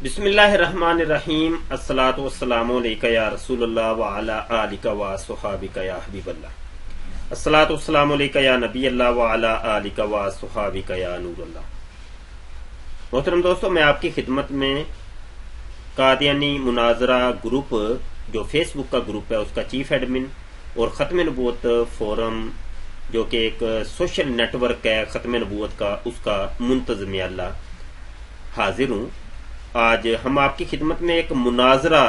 بسم اللہ الرحمن الرحیم الصلاۃ والسلام علیکہ یا رسول اللہ وعلی آلک و صحابک یا حبیب اللہ الصلاۃ والسلام علیکہ یا نبی اللہ وعلی آلک و صحابک یا نور اللہ۔ محترم دوستو، میں آپ کی خدمت میں قادیانی مناظرہ گروپ جو فیس بک کا گروپ ہے اس کا چیف ایڈمن اور ختم نبوت فورم جو کہ ایک سوشل نیٹ ورک ہے ختم نبوت کا، اس کا منتظم اللہ حاضر ہوں۔ آج ہم آپ کی خدمت میں ایک مناظرہ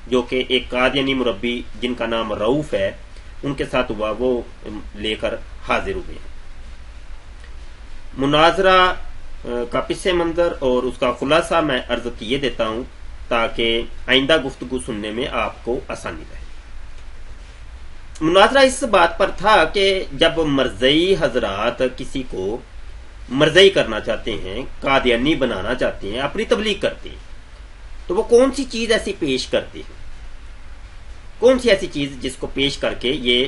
جو کہ ایک قادیانی مربی جن کا نام رؤوف ہے ان کے ساتھ ہوا وہ لے کر حاضر ہوئے ہیں۔ مناظرہ کا پس منظر اور اس کا خلاصہ میں عرض کیے دیتا ہوں تاکہ آئندہ گفتگو سننے میں آپ کو آسانی رہے۔ مناظرہ اس بات پر تھا کہ جب مرزئی حضرات کسی کو مرزئی کرنا چاہتے ہیں، قادیانی بنانا چاہتے ہیں، اپنی تبلیغ کرتے ہیں، تو وہ کون سی چیز ایسی پیش کرتے ہیں، کون سی ایسی چیز جس کو پیش کر کے یہ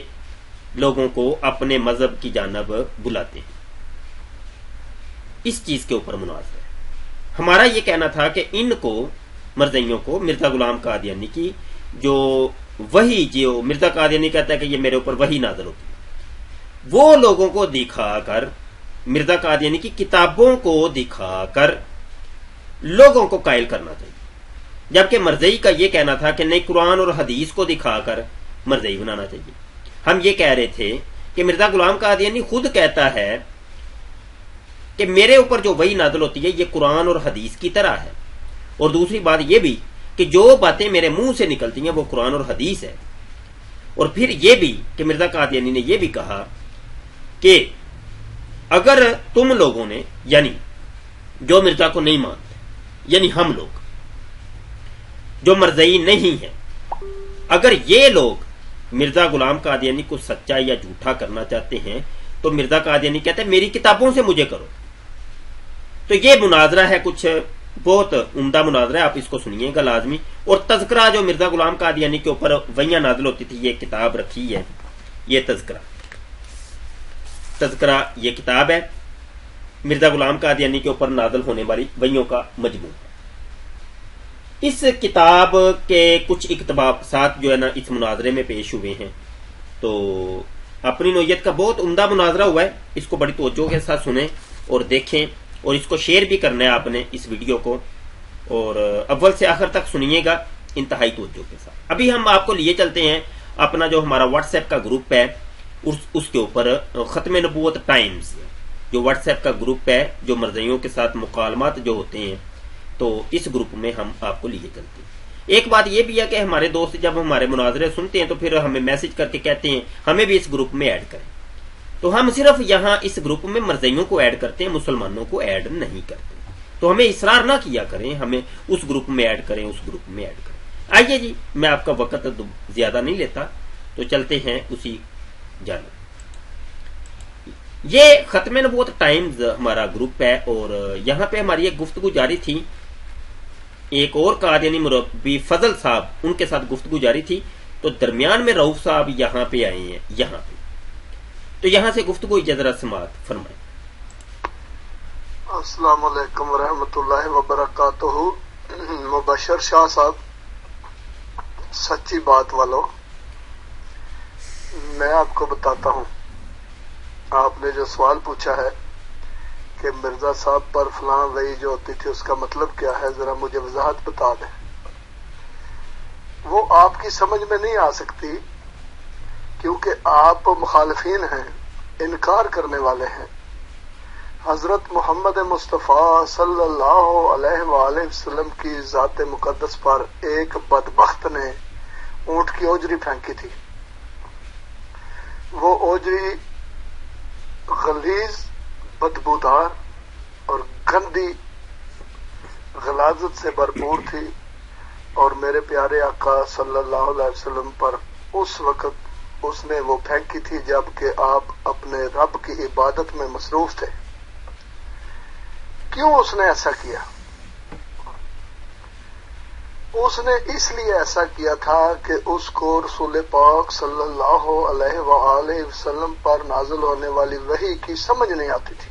لوگوں کو اپنے مذہب کی جانب بلاتے ہیں، اس چیز کے اوپر مناظرہ ہے۔ ہمارا یہ کہنا تھا کہ ان کو مرزئیوں کو مرزا غلام قادیانی کی جو وحی جو مرزا قادیانی کہتا ہے کہ یہ میرے اوپر وحی نازل ہوتی ہے، وہ لوگوں کو دکھا کر مرزا قادیانی کی کتابوں کو دکھا کر لوگوں کو قائل کرنا چاہیے، جبکہ مرزئی کا یہ کہنا تھا کہ نہیں، قرآن اور حدیث کو دکھا کر مرزئی بنانا چاہیے۔ ہم یہ کہہ رہے تھے کہ مرزا غلام قادیانی خود کہتا ہے کہ میرے اوپر جو وحی نازل ہوتی ہے یہ قرآن اور حدیث کی طرح ہے، اور دوسری بات یہ بھی کہ جو باتیں میرے منہ سے نکلتی ہیں وہ قرآن اور حدیث ہے۔ اور پھر یہ بھی کہ مرزا قادیانی نے یہ بھی کہا کہ اگر تم لوگوں نے، یعنی جو مرزا کو نہیں مانتے، یعنی ہم لوگ جو مرزئی نہیں ہیں، اگر یہ لوگ مرزا غلام قادیانی کو سچا یا جھوٹا کرنا چاہتے ہیں تو مرزا قادیانی کہتے ہیں میری کتابوں سے مجھے کرو۔ تو یہ مناظرہ ہے، کچھ بہت عمدہ مناظرہ ہے، آپ اس کو سنیے گا لازمی۔ اور تذکرہ جو مرزا غلام قادیانی کے اوپر وحیاں نازل ہوتی تھی، یہ کتاب رکھی ہے، یہ تذکرہ یہ کتاب ہے مرزا غلام قادیانی کے اوپر نازل ہونے والی وحیوں کا مجموعہ۔ اس کتاب کے کچھ اقتباسات جو ہے نا اس مناظرے میں پیش ہوئے ہیں، تو اپنی نوعیت کا بہت عمدہ مناظرہ ہوا ہے، اس کو بڑی توجہ کے ساتھ سنیں اور دیکھیں، اور اس کو شیئر بھی کرنا ہے آپ نے اس ویڈیو کو، اور اول سے آخر تک سنیے گا انتہائی توجہ کے ساتھ۔ ابھی ہم آپ کو لیے چلتے ہیں اپنا جو ہمارا واٹس ایپ کا گروپ ہے، اس کے اوپر ختم نبوت ٹائمز جو واٹس ایپ کا گروپ ہے، جو مرزئیوں کے ساتھ مکالمات جو ہوتے ہیں، تو اس گروپ میں ہم آپ کو لیے چلتے ہیں۔ ایک بات یہ بھی ہے کہ ہمارے دوست جب ہمارے مناظرے سنتے ہیں تو پھر ہمیں میسج کر کے کہتے ہیں ہمیں بھی اس گروپ میں ایڈ کریں، تو ہم صرف یہاں اس گروپ میں مرزئیوں کو ایڈ کرتے ہیں، مسلمانوں کو ایڈ نہیں کرتے، تو ہمیں اصرار نہ کیا کریں ہمیں اس گروپ میں ایڈ کریں، اس گروپ میں ایڈ کریں۔ آئیے جی، میں آپ کا وقت زیادہ نہیں لیتا، تو چلتے ہیں اسی جانب۔ یہ ختم نبوت ٹائمز ہمارا گروپ ہے، اور یہاں پہ ہماری ایک گفتگو جاری تھی، ایک اور قادیانی مربی فضل صاحب ان کے ساتھ گفتگو جاری تھی، تو درمیان میں رؤوف صاحب یہاں پہ آئے ہیں، یہاں پہ، تو یہاں سے گفتگو جذرا سماعت فرمائیں۔ السلام علیکم ورحمۃ اللہ وبرکاتہ۔ مبشر شاہ صاحب، سچی بات والوں، میں آپ کو بتاتا ہوں، آپ نے جو سوال پوچھا ہے کہ مرزا صاحب پر فلاں وحی جو ہوتی تھی اس کا مطلب کیا ہے، ذرا مجھے وضاحت بتا دیں۔ وہ آپ کی سمجھ میں نہیں آ سکتی کیونکہ آپ مخالفین ہیں، انکار کرنے والے ہیں۔ حضرت محمد مصطفیٰ صلی اللہ علیہ وآلہ وسلم کی ذات مقدس پر ایک بدبخت نے اونٹ کی اوجری پھینکی تھی۔ وہ اوجری غلیظ، بدبودار اور گندی غلاظت سے بھرپور تھی، اور میرے پیارے آقا صلی اللہ علیہ وسلم پر اس وقت اس نے وہ پھینکی تھی جب کہ آپ اپنے رب کی عبادت میں مصروف تھے۔ کیوں اس نے ایسا کیا؟ اس نے اس لیے ایسا کیا تھا کہ اس کو رسول پاک صلی اللہ علیہ وآلہ وسلم پر نازل ہونے والی وحی کی سمجھ نہیں آتی تھی۔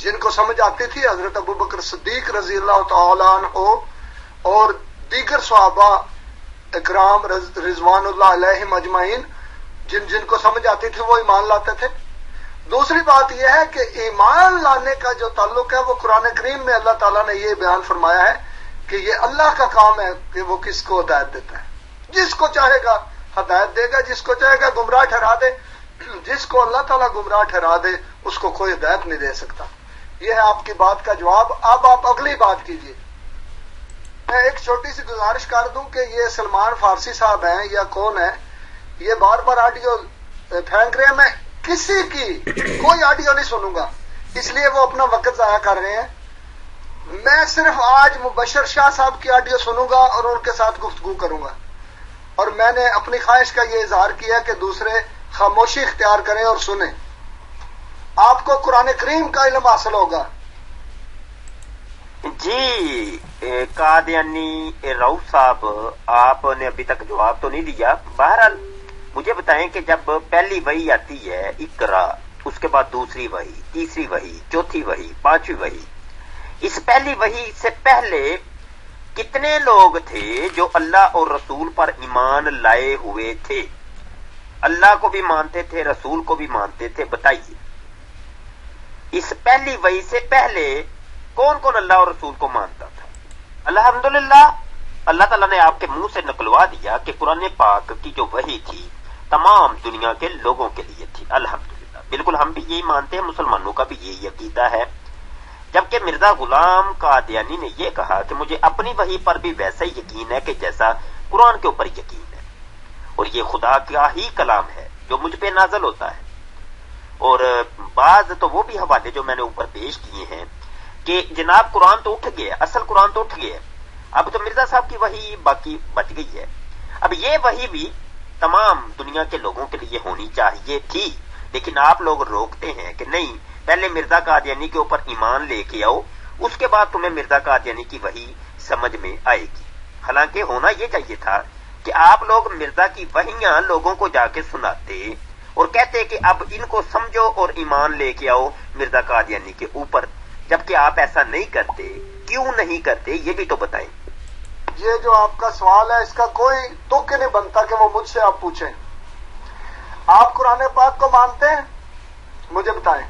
جن کو سمجھ آتی تھی حضرت ابو بکر صدیق رضی اللہ تعالی عنہ اور دیگر صحابہ اکرام رضوان اللہ علیہم اجمعین، جن کو سمجھ آتی تھی وہ ایمان لاتے تھے۔ دوسری بات یہ ہے کہ ایمان لانے کا جو تعلق ہے وہ قرآن کریم میں اللہ تعالیٰ نے یہ بیان فرمایا ہے کہ یہ اللہ کا کام ہے کہ وہ کس کو ہدایت دیتا ہے، جس کو چاہے گا ہدایت دے گا، جس کو چاہے گا گمراہ ٹھہرا دے، جس کو اللہ تعالیٰ گمراہ ٹھہرا دے اس کو کوئی ہدایت نہیں دے سکتا۔ یہ ہے آپ کی بات کا جواب۔ اب آپ اگلی بات کیجیے۔ میں ایک چھوٹی سی گزارش کر دوں کہ یہ سلمان فارسی صاحب ہیں یا کون ہے، یہ بار بار آڈیو پھینک رہے ہیں، میں کسی کی کوئی آڈیو نہیں سنوں گا، اس لیے وہ اپنا وقت ضائع کر رہے ہیں۔ میں صرف آج مبشر شاہ صاحب کی آڈیو سنوں گا اور ان کے ساتھ گفتگو کروں گا، اور میں نے اپنی خواہش کا یہ اظہار کیا کہ دوسرے خاموشی اختیار کریں اور سنیں، آپ کو قرآن کریم کا علم حاصل ہوگا۔ جی قادیانی رؤوف صاحب، آپ نے ابھی تک جواب تو نہیں دیا۔ بہرحال مجھے بتائیں کہ جب پہلی وحی آتی ہے اقرا، اس کے بعد دوسری وحی، تیسری وحی، چوتھی وحی، پانچویں وحی، اس پہلی وحی سے پہلے کتنے لوگ تھے جو اللہ اور رسول پر ایمان لائے ہوئے تھے؟ اللہ کو بھی مانتے تھے، رسول کو بھی مانتے تھے، بتائیے اس پہلی وحی سے پہلے کون کون اللہ اور رسول کو مانتا تھا؟ الحمدللہ اللہ تعالیٰ نے آپ کے منہ سے نکلوا دیا کہ قرآن پاک کی جو وحی تھی تمام دنیا کے لوگوں کے لیے تھی۔ الحمدللہ بالکل ہم بھی یہی مانتے ہیں، مسلمانوں کا بھی یہی عقیدہ ہے۔ جبکہ مرزا غلام قادیانی نے یہ کہا کہ مجھے اپنی وحی پر بھی ویسا ہی یقین ہے کہ جیسا قرآن کے اوپر یقین ہے، اور یہ خدا کا ہی کلام ہے جو مجھ پہ نازل ہوتا ہے۔ اور بعض تو وہ بھی حوالے جو میں نے اوپر پیش کیے ہیں کہ جناب قرآن تو اٹھ گیا، اصل قرآن تو اٹھ گیا، اب تو مرزا صاحب کی وحی باقی بچ گئی ہے۔ اب یہ وحی بھی تمام دنیا کے لوگوں کے لیے ہونی چاہیے تھی، لیکن آپ لوگ روکتے ہیں کہ نہیں، پہلے مرزا قادیانی کے اوپر ایمان لے کے آؤ، اس کے بعد تمہیں مرزا قادیانی کی وحی سمجھ میں آئے گی۔ حالانکہ ہونا یہ چاہیے تھا کہ آپ لوگ مرزا کی وحیاں لوگوں کو جا کے سناتے اور کہتے کہ اب ان کو سمجھو اور ایمان لے کے آؤ مرزا قادیانی کے اوپر، جبکہ آپ ایسا نہیں کرتے۔ کیوں نہیں کرتے یہ بھی تو بتائیں۔ یہ جو آپ کا سوال ہے اس کا کوئی تک نہیں بنتا کہ وہ مجھ سے آپ پوچھیں۔ آپ قرآن پاک کو مانتے ہیں؟ مجھے بتائیں،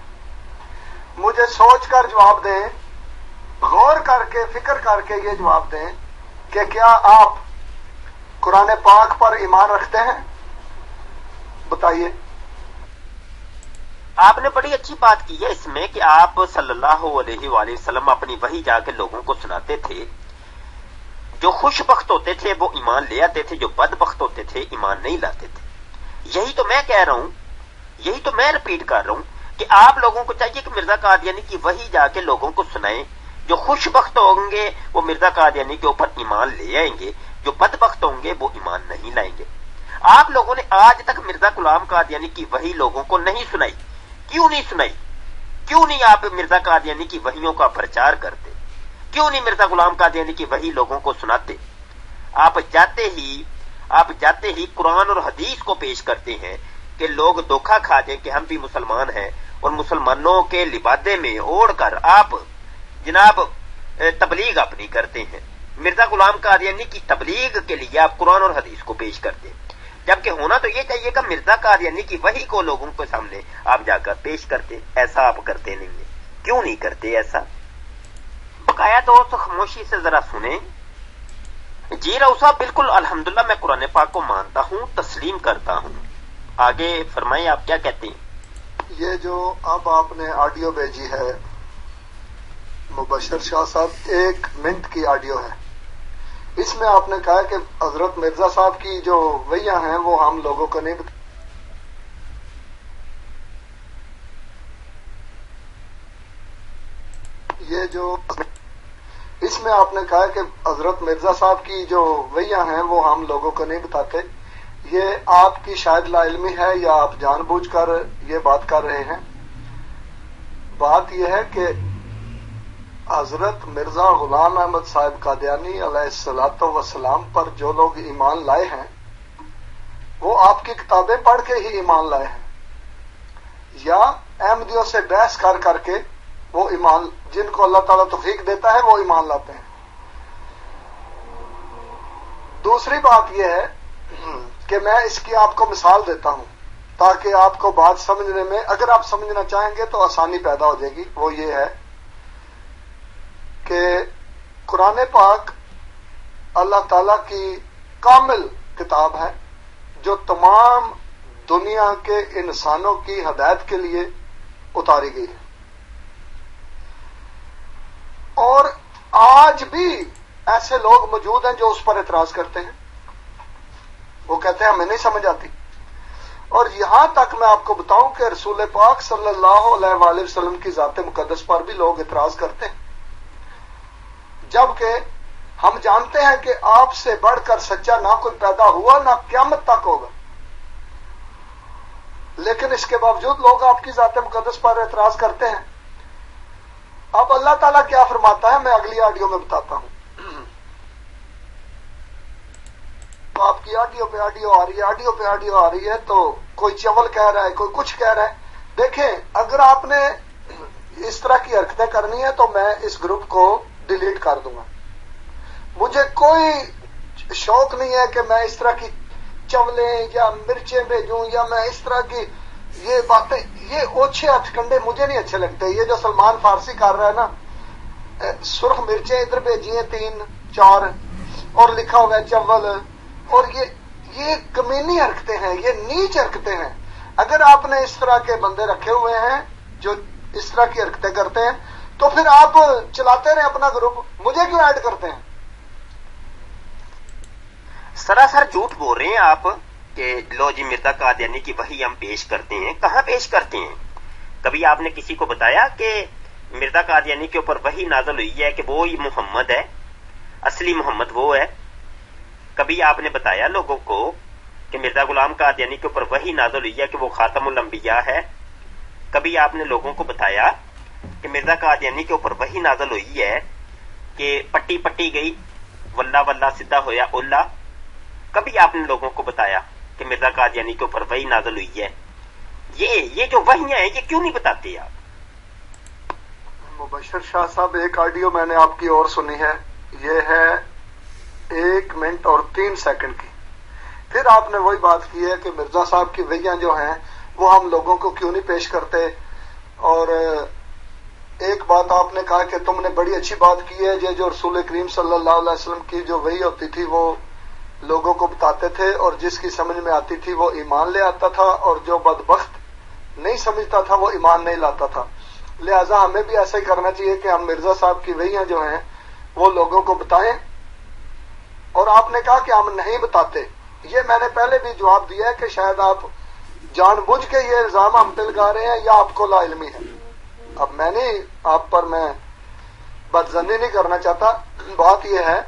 مجھے سوچ کر جواب دیں، غور کر کے فکر کر کے یہ جواب دیں کہ کیا آپ قرآن پاک پر ایمان رکھتے ہیں؟ بتائیے۔ آپ نے بڑی اچھی بات کی ہے اس میں کہ آپ صلی اللہ علیہ وآلہ وسلم اپنی وحی جا کے لوگوں کو سناتے تھے، جو خوش بخت ہوتے تھے وہ ایمان لے آتے تھے، جو بد بخت ہوتے تھے ایمان نہیں لاتے تھے۔ یہی تو میں کہہ رہا ہوں، یہی تو میں رپیٹ کر رہا ہوں کہ آپ لوگوں کو چاہیے کہ مرزا قادیانی کی وحی جا کے لوگوں کو سنائیں، جو خوش بخت ہوں گے وہ مرزا قادیانی کے اوپر ایمان لے آئیں گے، جو بد بخت ہوں گے وہ ایمان نہیں لائیں گے۔ آپ لوگوں نے آج تک مرزا غلام قادیانی کی وحی لوگوں کو نہیں سنائی، کیوں نہیں سنائی؟ کیوں نہیں آپ مرزا قادیانی کی وحیوں کا پرچار کرتے؟ کیوں نہیں مرزا غلام قادیانی کی وحی لوگوں کو سناتے؟ آپ جاتے ہی قرآن اور حدیث کو پیش کرتے ہیں کہ لوگ دھوکہ کھا جائیں کہ ہم بھی مسلمان ہیں، اور مسلمانوں کے لبادے میں اوڑھ کر آپ جناب تبلیغ اپنی کرتے ہیں۔ مرزا غلام قادیانی کی تبلیغ کے لیے آپ قرآن اور حدیث کو پیش کرتے ہیں، جبکہ ہونا تو یہ چاہیے کہ مرزا قادیانی کی وحی کو لوگوں کے سامنے آپ جا کر پیش کرتے۔ ایسا آپ کرتے نہیں ہیں، کیوں نہیں کرتے ایسا؟ بقایا دوست خاموشی سے ذرا سنیں۔ جی رؤوف صاحب بالکل الحمدللہ میں قرآن پاک کو مانتا ہوں، تسلیم کرتا ہوں۔ آگے فرمائیں آپ کیا کہتے ہیں؟ یہ جو اب آپ نے آڈیو بھیجی ہے مبشر شاہ صاحب، 1 منٹ کی آڈیو ہے، اس میں آپ نے کہا کہ حضرت مرزا صاحب کی جو وحیاں ہیں وہ ہم لوگوں کو نہیں بتا۔ یہ جو اس میں آپ نے کہا کہ حضرت مرزا صاحب کی جو وحیاں ہیں وہ ہم لوگوں کو نہیں بتاتے، یہ آپ کی شاید لا علمی ہے یا آپ جان بوجھ کر یہ بات کر رہے ہیں۔ بات یہ ہے کہ حضرت مرزا غلام احمد صاحب قادیانی علیہ الصلوۃ والسلام پر جو لوگ ایمان لائے ہیں وہ آپ کی کتابیں پڑھ کے ہی ایمان لائے ہیں، یا احمدیوں سے بحث کر کے وہ ایمان، جن کو اللہ تعالیٰ توفیق دیتا ہے وہ ایمان لاتے ہیں۔ دوسری بات یہ ہے کہ میں اس کی آپ کو مثال دیتا ہوں تاکہ آپ کو بات سمجھنے میں، اگر آپ سمجھنا چاہیں گے تو آسانی پیدا ہو جائے گی۔ وہ یہ ہے کہ قرآن پاک اللہ تعالیٰ کی کامل کتاب ہے جو تمام دنیا کے انسانوں کی ہدایت کے لیے اتاری گئی ہے، اور آج بھی ایسے لوگ موجود ہیں جو اس پر اعتراض کرتے ہیں، وہ کہتے ہیں ہمیں نہیں سمجھ آتی۔ اور یہاں تک میں آپ کو بتاؤں کہ رسول پاک صلی اللہ علیہ وآلہ وسلم کی ذات مقدس پر بھی لوگ اعتراض کرتے ہیں، جبکہ ہم جانتے ہیں کہ آپ سے بڑھ کر سچا نہ کوئی پیدا ہوا نہ قیامت تک ہوگا، لیکن اس کے باوجود لوگ آپ کی ذات مقدس پر اعتراض کرتے ہیں۔ اب اللہ تعالیٰ کیا فرماتا ہے میں اگلی آڈیو میں بتاتا ہوں۔ آپ کی آڈیو پہ آڈیو آ رہی ہے، آڈیو پہ آڈیو آ رہی ہے، تو کوئی چول کہہ رہا ہے، کوئی کچھ کہہ رہا ہے۔ دیکھیں، اگر آپ نے اس طرح کی حرکتیں کرنی ہے تو میں اس گروپ کو ڈیلیٹ کر دوں گا۔ مجھے کوئی شوق نہیں ہے کہ میں اس طرح کی چولیں یا مرچیں بھیجوں، یا میں اس طرح کی یہ باتیں، یہ اوچھے ہتھ کنڈے مجھے نہیں اچھے لگتے۔ یہ جو سلمان فارسی کر رہا ہے نا، سرخ مرچیں ادھر بھیجی ہیں 3-4 اور لکھا ہوا ہے چول، اور یہ کمینی حرکتیں ہیں، یہ نیچ حرکتیں ہیں۔ اگر آپ نے اس طرح کے بندے رکھے ہوئے ہیں جو اس طرح کی حرکتیں کرتے ہیں تو پھر آپ چلاتے رہیں اپنا گروپ، مجھے کیوں ایڈ کرتے ہیں؟ سراسر جھوٹ بول رہے ہیں آپ کہ لو جی مرزا قادیانی کی وحی ہم پیش کرتے ہیں۔ کہاں پیش کرتے ہیں؟ کبھی آپ نے کسی کو بتایا کہ مرزا قادیانی کے اوپر وحی نازل ہوئی ہے کہ وہ ہی محمد ہے، اصلی محمد وہ ہے؟ کبھی آپ نے بتایا لوگوں کو کہ مرزا غلام قادیانی کے اوپر وحی نازل ہوئی ہے کہ وہ خاتم الانبیاء ہے؟ کبھی آپ نے لوگوں کو بتایا کہ مرزا قادیانی کے اوپر وحی نازل ہوئی ہے کہ پٹی پٹی گئی واللہ واللہ سدھا ہویا اللہ؟ کبھی آپ نے لوگوں کو بتایا کہ مرزا قادیانی کے اوپر وحی نازل ہوئی ہے؟ یہ جو وحیاں ہیں یہ کیوں نہیں بتاتے آپ؟ مبشر شاہ صاحب، ایک آڈیو میں نے آپ کی اور سنی ہے، یہ ہے 1 منٹ اور 3 سیکنڈ کی۔ پھر آپ نے وہی بات کی ہے کہ مرزا صاحب کی وحیاں جو ہیں وہ ہم لوگوں کو کیوں نہیں پیش کرتے، اور ایک بات آپ نے کہا کہ تم نے بڑی اچھی بات کی ہے، یہ جو رسول کریم صلی اللہ علیہ وسلم کی جو وحی ہوتی تھی وہ لوگوں کو بتاتے تھے، اور جس کی سمجھ میں آتی تھی وہ ایمان لے آتا تھا، اور جو بدبخت نہیں سمجھتا تھا وہ ایمان نہیں لاتا تھا۔ لہٰذا ہمیں بھی ایسا ہی کرنا چاہیے کہ ہم مرزا صاحب کی وحیاں جو ہیں وہ لوگوں کو بتائیں۔ اور آپ نے کہا کہ ہم نہیں بتاتے، یہ میں نے پہلے بھی جواب دیا ہے کہ شاید آپ جان بوجھ کے یہ الزام ہم پہ لگا رہے ہیں یا آپ کو لا علمی ہے۔ اب میں نہیں آپ پر میں بدظنی نہیں کرنا چاہتا، بات یہ ہے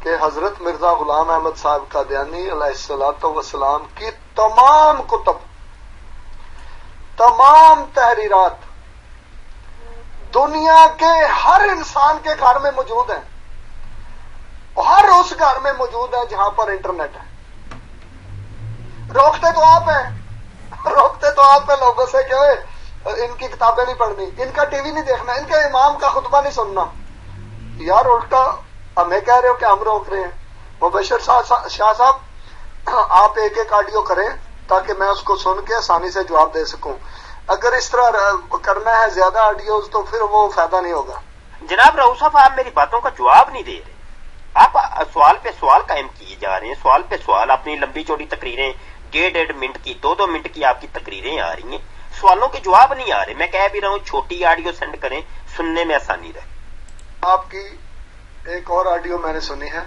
کہ حضرت مرزا غلام احمد صاحب قادیانی علیہ الصلوۃ والسلام کی تمام کتب، تمام تحریرات دنیا کے ہر انسان کے گھر میں موجود ہیں، ہر اس گھر میں موجود ہے جہاں پر انٹرنیٹ ہے۔ روکتے تو آپ ہیں، روکتے تو آپ ہیں لوگوں سے کہ ان کی کتابیں نہیں پڑھنی، ان کا ٹی وی نہیں دیکھنا، ان کے امام کا خطبہ نہیں سننا۔ یار الٹا ہمیں کہہ رہے ہو کہ ہم روک رہے ہیں۔ مبشر شاہ صاحب، آپ ایک ایک آڈیو کریں تاکہ میں اس کو سن کے آسانی سے جواب دے سکوں۔ اگر اس طرح کرنا ہے زیادہ آڈیوز تو پھر وہ فائدہ نہیں ہوگا۔ جناب رؤوف صاحب، آپ میری باتوں کا جواب نہیں دے رہے، آپ سوال پہ سوال قائم کیے جا رہے ہیں، سوال پہ سوال، اپنی لمبی چوڑی تقریریں 1.5 منٹ کی 2 منٹ کی آپ کی تقریریں آ رہی ہیں، سوالوں کے جواب نہیں آ رہے۔ میں کہہ بھی رہا ہوں چھوٹی آڈیو سینڈ کریں، سننے میں آسانی رہے۔ آپ کی ایک اور آڈیو میں نے سنی ہے،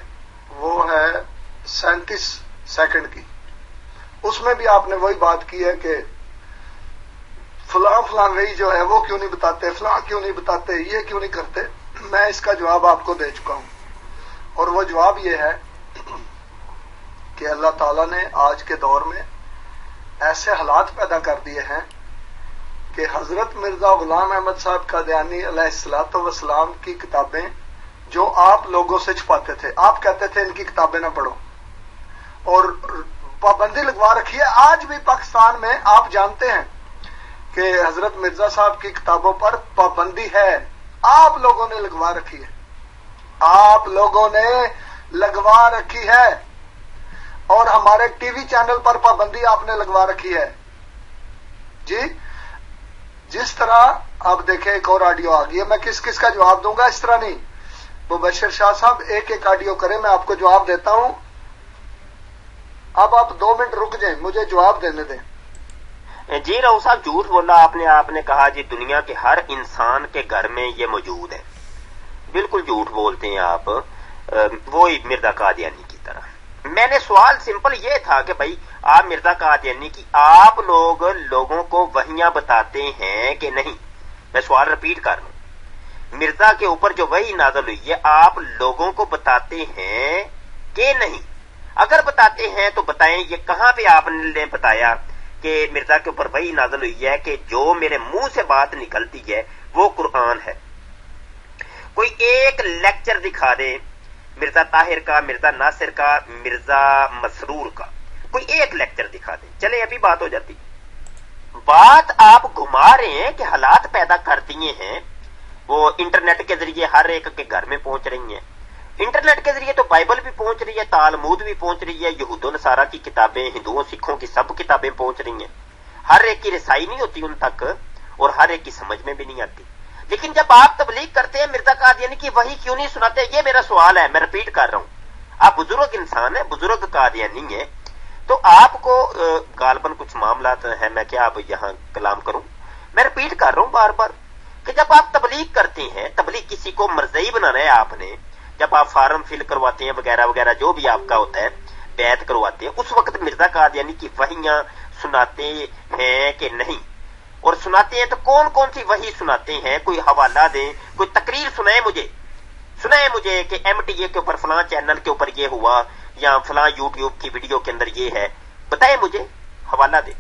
وہ ہے 37 سیکنڈ کی، اس میں بھی آپ نے وہی بات کی ہے کہ فلاں فلاں وہی جو ہے وہ کیوں نہیں بتاتے، فلاں کیوں نہیں بتاتے، یہ کیوں نہیں کرتے۔ میں اس کا جواب آپ کو دے چکا ہوں، اور وہ جواب یہ ہے کہ اللہ تعالیٰ نے آج کے دور میں ایسے حالات پیدا کر دیے ہیں کہ حضرت مرزا غلام احمد صاحب قادیانی علیہ الصلوۃ والسلام کی کتابیں جو آپ لوگوں سے چھپاتے تھے، آپ کہتے تھے ان کی کتابیں نہ پڑھو، اور پابندی لگوا رکھی ہے۔ آج بھی پاکستان میں آپ جانتے ہیں کہ حضرت مرزا صاحب کی کتابوں پر پابندی ہے، آپ لوگوں نے لگوا رکھی ہے، آپ لوگوں نے لگوا رکھی ہے، اور ہمارے ٹی وی چینل پر پابندی آپ نے لگوا رکھی ہے جی۔ جس طرح آپ دیکھیں ایک اور آڈیو آ گئی ہے، میں کس کس کا جواب دوں گا، اس طرح نہیں، مبشر شاہ صاحب ایک ایک آڈیو کریں، میں آپ کو جواب دیتا ہوں۔ اب آپ 2 منٹ رک جائیں، مجھے جواب دینے دیں۔ جی رؤ صاحب جھوٹ بولا آپ نے کہا جی دنیا کے ہر انسان کے گھر میں یہ موجود ہے، بالکل جھوٹ بولتے ہیں آپ، وہی مرزا قادیانی کی طرح۔ میں نے سوال سمپل یہ تھا کہ بھائی آپ مرزا قادیانی کی آپ لوگوں کو وحیاں بتاتے ہیں کہ نہیں؟ میں سوال رپیٹ کر لوں، مرزا کے اوپر جو وحی نازل ہوئی ہے آپ لوگوں کو بتاتے ہیں کہ نہیں؟ اگر بتاتے ہیں تو بتائیں یہ کہاں پہ آپ نے بتایا کہ مرزا کے اوپر وحی نازل ہوئی ہے کہ جو میرے منہ سے بات نکلتی ہے وہ قرآن ہے؟ کوئی ایک لیکچر دکھا دے، مرزا طاہر کا، مرزا ناصر کا، مرزا مسرور کا، کوئی ایک لیکچر دکھا دیں، چلے ابھی بات ہو جاتی۔ بات آپ گھما رہے ہیں کہ حالات پیدا کر دیے ہیں، وہ انٹرنیٹ کے ذریعے ہر ایک کے گھر میں پہنچ رہی ہیں، انٹرنیٹ کے ذریعے تو بائبل بھی پہنچ رہی ہے، تالمود بھی پہنچ رہی ہے، یہود و نصارہ کی کتابیں، ہندوؤں سکھوں کی سب کتابیں پہنچ رہی ہیں، ہر ایک کی رسائی نہیں ہوتی ان تک، اور ہر ایک کی سمجھ میں بھی نہیں آتی۔ لیکن جب آپ تبلیغ کرتے ہیں مرزا قادیانی کی وحی کیوں نہیں سناتے؟ یہ میرا سوال ہے، میں رپیٹ کر رہا ہوں۔ آپ بزرگ انسان ہیں، بزرگ قادیانی ہیں، تو آپ کو غالباً کچھ معاملات ہیں، میں کیا اب یہاں کلام کروں؟ میں رپیٹ کر رہا ہوں بار بار کہ جب آپ تبلیغ کرتے ہیں، تبلیغ کسی کو مرزئی بنانا ہے آپ نے، جب آپ فارم فل کرواتے ہیں وغیرہ وغیرہ جو بھی آپ کا ہوتا ہے، بیعت کرواتے ہیں، اس وقت مرزا قادیانی کی وحیاں سناتے ہیں کہ نہیں؟ اور سناتے ہیں تو کون کون سی وحی سناتے ہیں؟ کوئی حوالہ دیں، کوئی تقریر سنائیں مجھے کہ ایم ٹی اے کے اوپر فلاں چینل کے اوپر یہ ہوا، یا فلاں یوٹیوب کی ویڈیو کے اندر یہ ہے، بتائیں مجھے، حوالہ دیں۔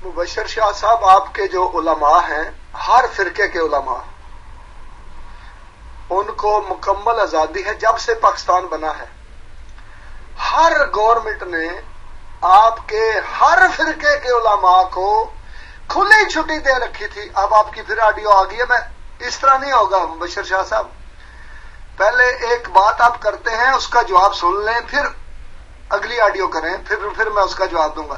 مبشر شاہ صاحب، آپ کے جو علماء ہیں، ہر فرقے کے علماء، ان کو مکمل آزادی ہے جب سے پاکستان بنا ہے۔ ہر گورنمنٹ نے آپ کے ہر فرقے کے علماء کو کھلی چھٹی دے رکھی تھی۔ اب آپ کی پھر آڈیو آ گئی ہے، میں اس طرح نہیں ہوگا مبشر شاہ صاحب، پہلے ایک بات آپ کرتے ہیں، اس کا جواب سن لیں، پھر اگلی آڈیو کریں، پھر میں اس کا جواب دوں گا۔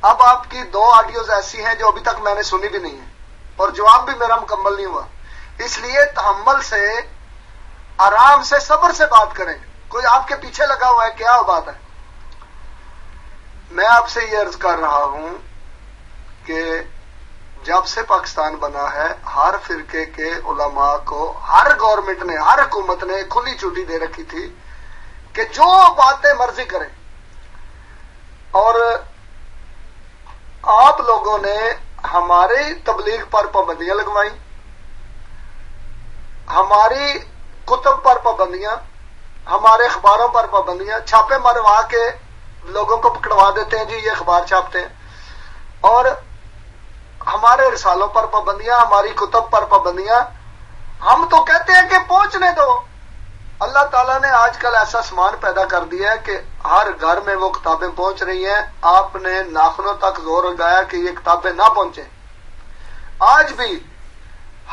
اب آپ کی 2 آڈیوز ایسی ہیں جو ابھی تک میں نے سنی بھی نہیں ہے، اور جواب بھی میرا مکمل نہیں ہوا، اس لیے تحمل سے، آرام سے، صبر سے بات کریں۔ کوئی آپ کے پیچھے لگا ہوا ہے، کیا بات ہے؟ میں آپ سے یہ عرض کر رہا ہوں کہ جب سے پاکستان بنا ہے، ہر فرقے کے علماء کو ہر گورنمنٹ نے، ہر حکومت نے کھلی چھٹی دے رکھی تھی کہ جو باتیں مرضی کریں، اور آپ لوگوں نے ہماری تبلیغ پر پابندیاں لگوائی، ہماری کتب پر پابندیاں، ہمارے اخباروں پر پابندیاں، چھاپے مروا کے لوگوں کو پکڑوا دیتے ہیں، جی یہ اخبار چھاپتے ہیں، اور ہمارے رسالوں پر پابندیاں، ہماری کتب پر پابندیاں۔ ہم تو کہتے ہیں کہ پہنچنے دو۔ اللہ تعالیٰ نے آج کل ایسا سامان پیدا کر دیا ہے کہ ہر گھر میں وہ کتابیں پہنچ رہی ہیں۔ آپ نے ناخنوں تک زور لگایا کہ یہ کتابیں نہ پہنچیں، آج بھی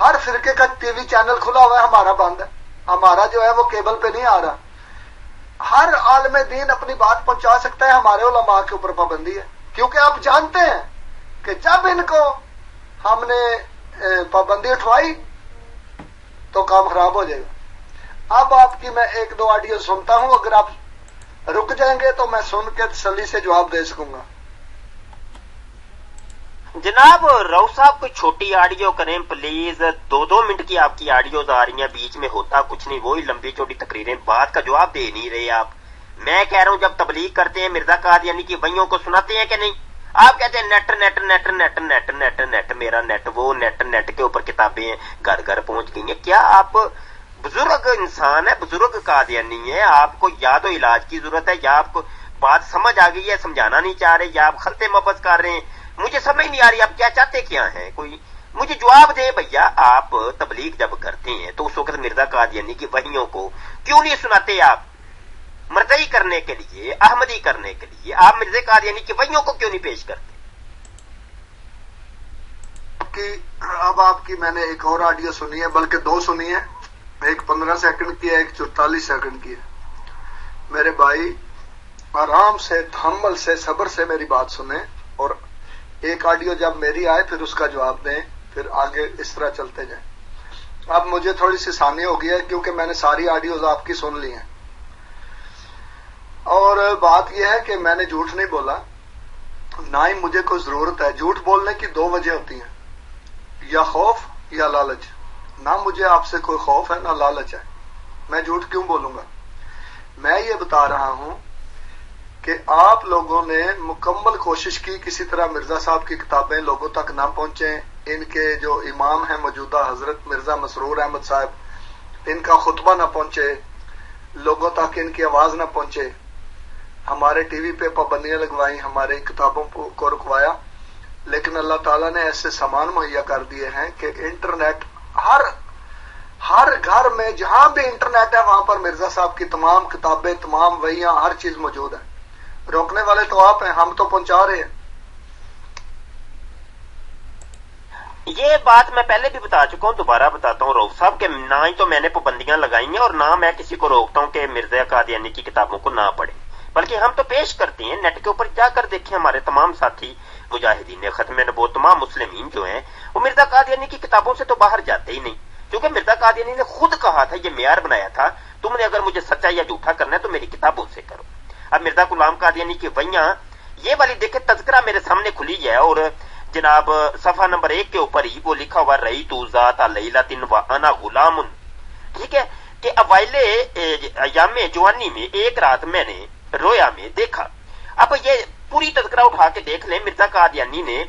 ہر فرقے کا ٹی وی چینل کھلا ہوا ہے، ہمارا بند ہے، ہمارا جو ہے وہ کیبل پہ نہیں آ رہا۔ ہر عالم دین اپنی بات پہنچا سکتا ہے، ہمارے علماء کے اوپر پابندی ہے، کیونکہ آپ جانتے ہیں کہ جب ان کو ہم نے پابندی اٹھوائی تو کام خراب ہو جائے گا۔ اب آپ کی میں 1-2 آڈیو سنتا ہوں، اگر آپ رک جائیں گے تو میں سن کے تسلی سے جواب دے سکوں گا۔ جناب رو صاحب کوئی چھوٹی آڈیو کریں پلیز، 2 منٹ کی آپ کی آڈیوز آ رہی ہیں، بیچ میں ہوتا کچھ نہیں، وہی لمبی چوڑی تقریریں، بات کا جواب دے نہیں رہے آپ۔ میں کہہ رہا ہوں جب تبلیغ کرتے ہیں مرزا قادیانی کی وحیوں کو سناتے ہیں کہ نہیں؟ آپ کہتے ہیں NEET NEET NEET NEET NEET NEET NEET, میرا نیٹ، وہ نیٹ، نیٹ کے اوپر کتابیں ہیں، گھر گھر پہنچ گئی ہیں۔ کیا آپ بزرگ انسان ہے، بزرگ قادیانی ہے، آپ کو یا تو علاج کی ضرورت ہے، یا آپ کو بات سمجھ آ گئی ہے، سمجھانا نہیں چاہ رہے، یا آپ خلطے مبز کر رہے ہیں؟ مجھے سمجھ نہیں آ رہی آپ کیا چاہتے کیا ہیں، کوئی مجھے جواب دے بھیا۔ آپ تبلیغ جب کرتے ہیں تو اس وقت مرزا قادیانی کی وحیوں کو کیوں نہیں سناتے؟ آپ مرزئی کرنے کے لیے، احمدی کرنے کے لیے آپ مرزا قادیانی کی وحیوں کو کیوں نہیں پیش کرتے؟ آپ کی میں نے ایک اور آڈیو سنی ہے، بلکہ دو سنی ہے، ایک 15 سیکنڈ کی ہے، ایک 44 سیکنڈ کی ہے۔ میرے بھائی آرام سے، تحمل سے، صبر سے میری بات سنیں، اور ایک آڈیو جب میری آئے پھر اس کا جواب دیں، پھر آگے اس طرح چلتے جائیں۔ اب مجھے تھوڑی سی ثانی ہو گئی ہے کیونکہ میں نے ساری آڈیوز آپ کی سن لی ہیں، اور بات یہ ہے کہ میں نے جھوٹ نہیں بولا، نہ ہی مجھے کوئی ضرورت ہے۔ جھوٹ بولنے کی دو وجہ ہوتی ہیں، یا خوف یا لالچ۔ نہ مجھے آپ سے کوئی خوف ہے نہ لالچ ہے، میں جھوٹ کیوں بولوں گا؟ میں یہ بتا رہا ہوں کہ آپ لوگوں نے مکمل کوشش کی کسی طرح مرزا صاحب کی کتابیں لوگوں تک نہ پہنچیں، ان کے جو امام ہیں موجودہ حضرت مرزا مسرور احمد صاحب، ان کا خطبہ نہ پہنچے لوگوں تک، ان کی آواز نہ پہنچے۔ ہمارے ٹی وی پہ پابندیاں لگوائیں، ہماری کتابوں کو رکوایا، لیکن اللہ تعالیٰ نے ایسے سامان مہیا کر دیے ہیں کہ انٹرنیٹ ہر گھر میں جہاں بھی انٹرنیٹ ہے وہاں پر مرزا صاحب کی تمام کتابیں، تمام وحیاں، ہر چیز موجود ہے۔ روکنے والے تو آپ ہیں، ہم تو پہنچا رہے ہیں۔ یہ بات میں پہلے بھی بتا چکا ہوں، دوبارہ بتاتا ہوں رؤف صاحب، کہ نہ ہی تو میں نے پابندیاں لگائی ہیں اور نہ میں کسی کو روکتا ہوں کہ مرزا قادیانی کی کتابوں کو نہ پڑھیں، بلکہ ہم تو پیش کرتے ہیں۔ نیٹ کے اوپر جا کر دیکھیں، ہمارے تمام ساتھی مجاہدین ختم نبوت، تمام مسلمین جو ہیں وہ مرزا قادیانی کی کتابوں سے تو باہر جاتے ہی نہیں، کیونکہ مرزا قادیانی نے خود کہا تھا، یہ معیار بنایا تھا، تم نے اگر مجھے سچا یا جھوٹا کرنا ہے تو میری کتابوں سے کرو۔ اب مرزا غلام قادیانی کی وحیاں یہ والی دیکھیں، تذکرہ میرے سامنے کھلی ہے، اور جناب صفحہ نمبر 1 کے اوپر ہی وہ لکھا ہوا رئی تو ذات لیلۃ و انا غلام، ٹھیک ہے، کہ اوائل ایام جوانی میں ایک رات میں نے رویا میں دیکھا۔ اب یہ پوری تذکرہ اٹھا کے دیکھ لیں، مرزا قادیانی نے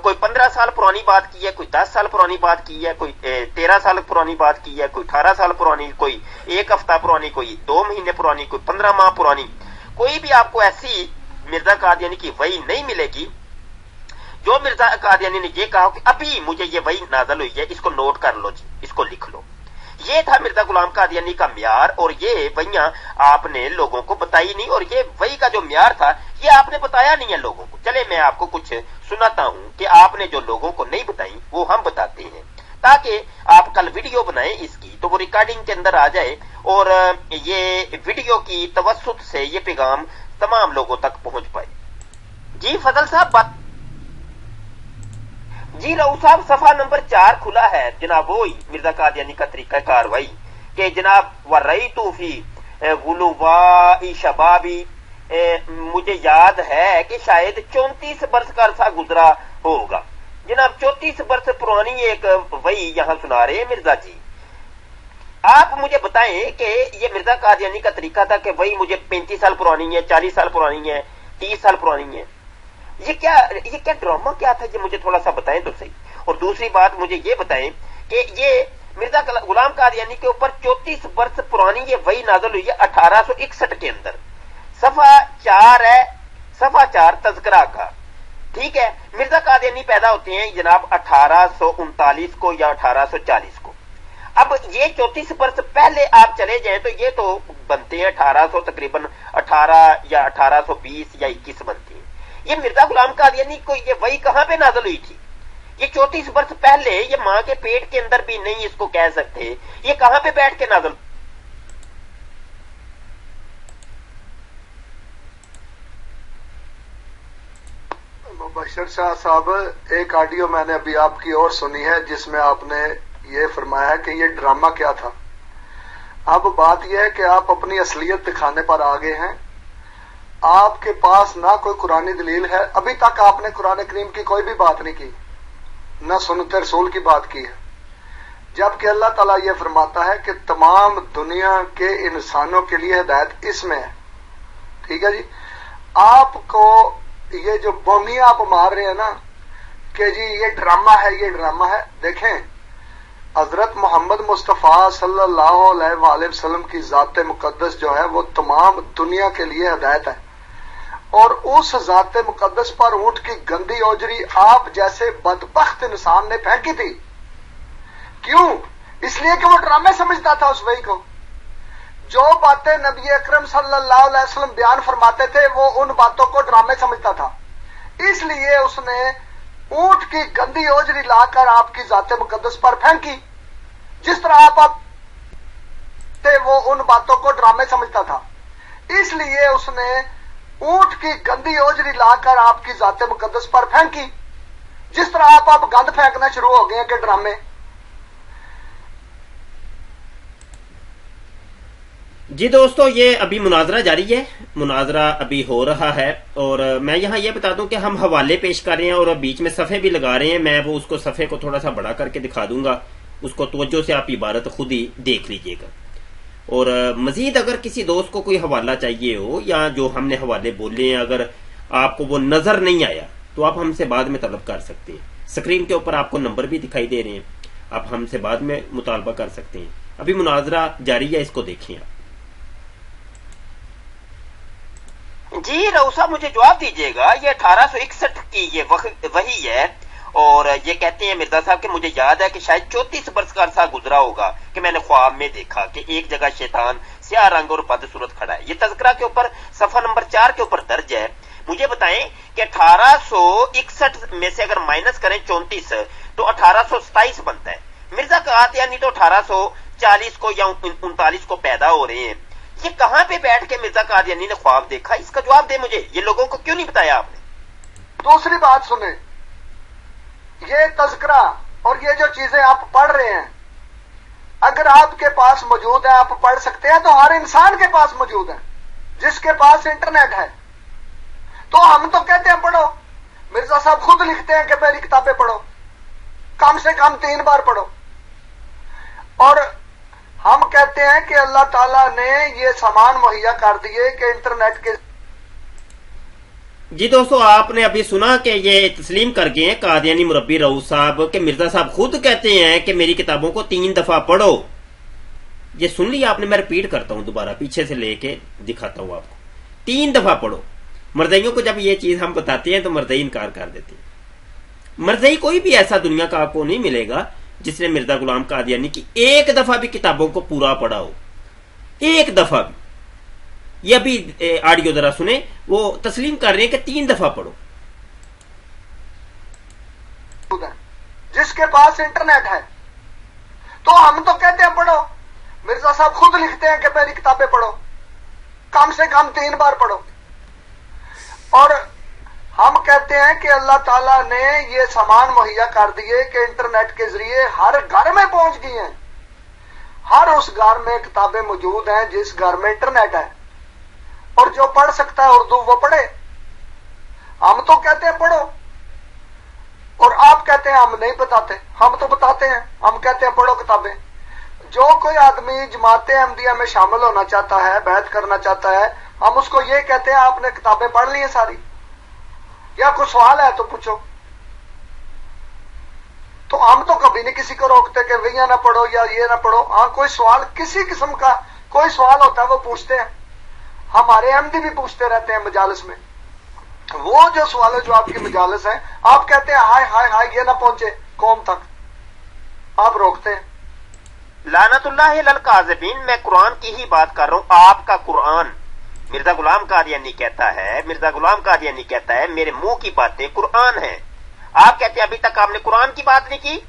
کوئی 15 سال پرانی بات کی ہے، کوئی 10 سال پرانی بات کی ہے، کوئی 13 سال پرانی بات کی ہے، کوئی 18 سال پرانی، کوئی 1 ہفتہ پرانی، کوئی 2 مہینے پرانی، کوئی 15 ماہ پرانی۔ کوئی بھی آپ کو ایسی مرزا قادیانی کی وحی نہیں ملے گی جو مرزا قادیانی نے یہ کہا کہ ابھی مجھے یہ وحی نازل ہوئی ہے، اس کو نوٹ کر لو جی، اس کو لکھ لو۔ یہ تھا مرزا غلام قادیانی کا معیار، اور یہ وحیاں آپ نے لوگوں کو بتائی نہیں، اور یہ وحی کا جو معیار تھا یہ آپ نے بتایا نہیں ہے لوگوں کو۔ چلے میں آپ کو کچھ سناتا ہوں کہ آپ نے جو لوگوں کو نہیں بتائی وہ ہم بتاتے ہیں، تاکہ آپ کل ویڈیو بنائیں اس کی تو وہ ریکارڈنگ کے اندر آ جائے، اور یہ ویڈیو کی توسط سے یہ پیغام تمام لوگوں تک پہنچ پائے۔ جی فضل صاحب بات جی رؤف صاحب صفحہ نمبر 4 کھلا ہے جناب، وہی مرزا قادیانی کا طریقہ کاروائی کہ جناب وَرَأَيْتُ فِي غُلُوَاءِ شَبَابِ، مجھے یاد ہے کہ شاید 34 برس کا عرصہ گزرا ہوگا۔ جناب 34 برس پرانی ایک وحی یہاں سنا رہے ہیں مرزا جی۔ آپ مجھے بتائیں کہ یہ مرزا قادیانی کا طریقہ تھا کہ وہی مجھے 35 سال پرانی ہے، 40 سال پرانی ہے، 30 سال پرانی ہے، یہ کیا ڈرامہ کیا تھا؟ یہ مجھے تھوڑا سا بتائیں تو صحیح۔ اور دوسری بات مجھے یہ بتائیں کہ یہ مرزا غلام قادیانی کے اوپر 34 برس پرانی یہ وحی نازل ہوئی ہے 1861 کے اندر، صفحہ 4 ہے، صفحہ 4 تذکرہ کا، ٹھیک ہے۔ مرزا قادیانی پیدا ہوتے ہیں جناب 1839 کو یا 1840 کو۔ اب یہ 34 برس پہلے آپ چلے جائیں تو یہ تو بنتے ہیں 1800 تقریباً 18 یا 1820 یا 21 بنتے ہیں۔ یہ مرزا غلام قادیانی کو یہ وحی کہاں پہ نازل ہوئی تھی؟ یہ 34 برس پہلے، یہ ماں کے پیٹ کے اندر بھی نہیں اس کو کہہ سکتے، یہ کہاں پہ بیٹھ کے نازل؟ مبشر شاہ صاحب، ایک آڈیو میں نے ابھی آپ کی اور سنی ہے جس میں آپ نے یہ فرمایا کہ یہ ڈرامہ کیا تھا۔ اب بات یہ ہے کہ آپ اپنی اصلیت دکھانے پر آگے ہیں، آپ کے پاس نہ کوئی قرآنی دلیل ہے، ابھی تک آپ نے قرآن کریم کی کوئی بھی بات نہیں کی، نہ سنت رسول کی بات کی ہے، جبکہ اللہ تعالیٰ یہ فرماتا ہے کہ تمام دنیا کے انسانوں کے لیے ہدایت اس میں ہے، ٹھیک ہے جی۔ آپ کو یہ جو بومیاں آپ مار رہے ہیں نا کہ جی یہ ڈرامہ ہے، یہ ڈرامہ ہے، دیکھیں حضرت محمد مصطفیٰ صلی اللہ علیہ وآلہ وسلم کی ذات مقدس جو ہے وہ تمام دنیا کے لیے ہدایت ہے، اور اس ذات مقدس پر اونٹ کی گندی اوجری آپ جیسے بدبخت انسان نے پھینکی تھی۔ کیوں؟ اس لیے کہ وہ ڈرامے سمجھتا تھا اس وحی کو۔ جو باتیں نبی اکرم صلی اللہ علیہ وسلم بیان فرماتے تھے وہ ان باتوں کو ڈرامے سمجھتا تھا، اس لیے اس نے اونٹ کی گندی اوجری لا کر آپ کی ذات مقدس پر پھینکی، جس طرح آپ وہ ان باتوں کو ڈرامے سمجھتا تھا، اس لیے اس نے اونٹ کی گندی اوجری لا کر آپ کی ذات مقدس پر پھینکی، جس طرح آپ گند پھینکنا شروع ہو گئے ہیں کہ ڈرامے۔ جی دوستو، یہ ابھی مناظرہ جاری ہے، مناظرہ ابھی ہو رہا ہے، اور میں یہاں یہ بتا دوں کہ ہم حوالے پیش کر رہے ہیں اور بیچ میں صفحے بھی لگا رہے ہیں۔ میں وہ اس کو صفحے کو تھوڑا سا بڑا کر کے دکھا دوں گا، اس کو توجہ سے آپ عبارت خود ہی دیکھ لیجئے گا۔ اور مزید اگر کسی دوست کو کوئی حوالہ چاہیے ہو، یا جو ہم نے حوالے بولے ہیں اگر آپ کو وہ نظر نہیں آیا تو آپ ہم سے بعد میں طلب کر سکتے ہیں۔ اسکرین کے اوپر آپ کو نمبر بھی دکھائی دے رہے ہیں، آپ ہم سے بعد میں مطالبہ کر سکتے ہیں۔ ابھی مناظرہ جاری ہے، اس کو دیکھیں آپ۔ جی رؤوف صاحب، مجھے جواب دیجیے گا، یہ 1861 کی یہ وحی ہے، اور یہ کہتے ہیں مرزا صاحب کہ مجھے یاد ہے کہ شاید 34 برس کا عرصہ گزرا ہوگا کہ میں نے خواب میں دیکھا کہ ایک جگہ شیطان سیاہ رنگ اور بدصورت کھڑا ہے۔ یہ تذکرہ کے اوپر صفحہ نمبر 4 کے اوپر درج ہے۔ مجھے بتائیں کہ 1861 میں سے اگر مائنس کریں 34 تو 1827 بنتا ہے۔ مرزا قادیانی تو 1840 کو یا 39 کو پیدا ہو رہے ہیں۔ یہ کہاں پہ بیٹھ کے مرزا قادیانی نے خواب دیکھا؟ اس کا جواب دے مجھے، یہ لوگوں کو کیوں نہیں بتایا آپ نے؟ دوسری بات سنیں، یہ تذکرہ اور یہ جو چیزیں آپ پڑھ رہے ہیں اگر آپ کے پاس موجود ہے، آپ پڑھ سکتے ہیں، تو ہر انسان کے پاس موجود ہے جس کے پاس انٹرنیٹ ہے۔ تو ہم تو کہتے ہیں پڑھو، مرزا صاحب خود لکھتے ہیں کہ میری کتابیں پڑھو، کم سے کم 3 بار پڑھو، اور ہم کہتے ہیں کہ اللہ تعالیٰ نے یہ سامان مہیا کر دیے کہ انٹرنیٹ کے۔ جی دوستو، آپ نے ابھی سنا کہ یہ تسلیم کر گئے ہیں قادیانی مربی رؤوف صاحب کہ مرزا صاحب خود کہتے ہیں کہ میری کتابوں کو 3 دفعہ پڑھو۔ یہ سن لیا آپ نے، میں ریپیٹ کرتا ہوں دوبارہ، پیچھے سے لے کے دکھاتا ہوں آپ کو۔ 3 دفعہ پڑھو۔ مرزائیوں کو جب یہ چیز ہم بتاتے ہیں تو مرزائی انکار کر دیتے ہیں۔ مرزائی کوئی بھی ایسا دنیا کا آپ کو نہیں ملے گا جس نے مرزا غلام قادیانی کی ایک دفعہ بھی کتابوں کو پورا پڑھا ہو، ایک دفعہ بھی۔ یہ ابھی آڈیو ذرا سنیں، وہ تسلیم کر رہے ہیں کہ 3 دفعہ پڑھو۔ جس کے پاس انٹرنیٹ ہے، تو ہم تو کہتے ہیں پڑھو، مرزا صاحب خود لکھتے ہیں کہ میری کتابیں پڑھو، کم سے کم 3 بار پڑھو، اور ہم کہتے ہیں کہ اللہ تعالیٰ نے یہ سامان مہیا کر دیے کہ انٹرنیٹ کے ذریعے ہر گھر میں پہنچ گئی ہیں، ہر اس گھر میں کتابیں موجود ہیں جس گھر میں انٹرنیٹ ہے، اور جو پڑھ سکتا ہے اردو وہ پڑھے۔ ہم تو کہتے ہیں پڑھو، اور آپ کہتے ہیں ہم نہیں بتاتے، ہم تو بتاتے ہیں، ہم کہتے ہیں پڑھو کتابیں۔ جو کوئی آدمی جماعت احمدیہ میں شامل ہونا چاہتا ہے، بیعت کرنا چاہتا ہے، ہم اس کو یہ کہتے ہیں آپ نے کتابیں پڑھ لی ہیں ساری، یا کوئی سوال ہے تو پوچھو۔ تو ہم تو کبھی نہیں کسی کو روکتے کہ وہیاں نہ پڑھو یا یہ نہ پڑھو۔ ہاں، کوئی سوال کسی قسم کا کوئی سوال ہوتا ہے وہ پوچھتے ہیں، ہمارے احمدی بھی پوچھتے رہتے ہیں مجالس میں۔ وہ جو سوال جو آپ کی مجالس ہیں، آپ کہتے ہیں ہائے ہائے ہائے یہ نہ پہنچے قوم تک، آپ روکتے ہیں۔ لعنت اللہ علی الکاذبین، میں قرآن کی ہی بات کر رہا ہوں، آپ کا قرآن۔ مرزا غلام قادیانی کہتا ہے، مرزا غلام قادیانی کہتا ہے میرے منہ کی باتیں قرآن ہیں۔ آپ کہتے ہیں ابھی تک آپ نے قرآن کی بات نہیں کی،